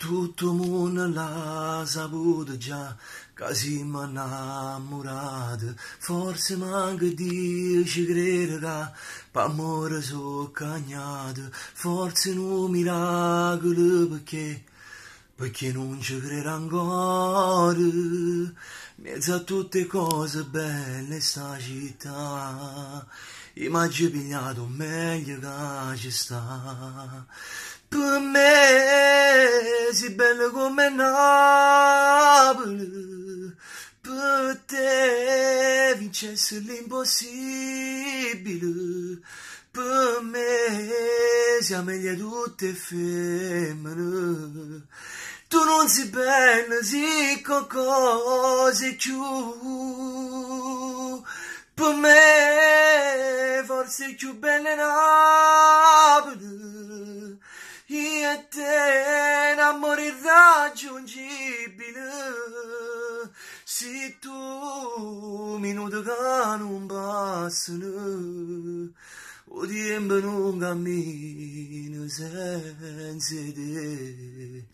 Tutto il mondo l'ha saputo già, che siamo innamorati, forse manca di ci credere che per amore sono cagnati, forse è un miracolo perché non ci credo ancora, mezzo a tutte cose belle sta città, immagino pigliato meglio che ci sta. Per me sei bello come Napoli, per te vincesse l'impossibile, per me sei meglio tutte femmine. Tu non sei bella, sei qualcosa più, per me forse più bella Napoli. Io e te un amore irraggiungibile, se tu minuto che non passano, o tempo non cammino senza te.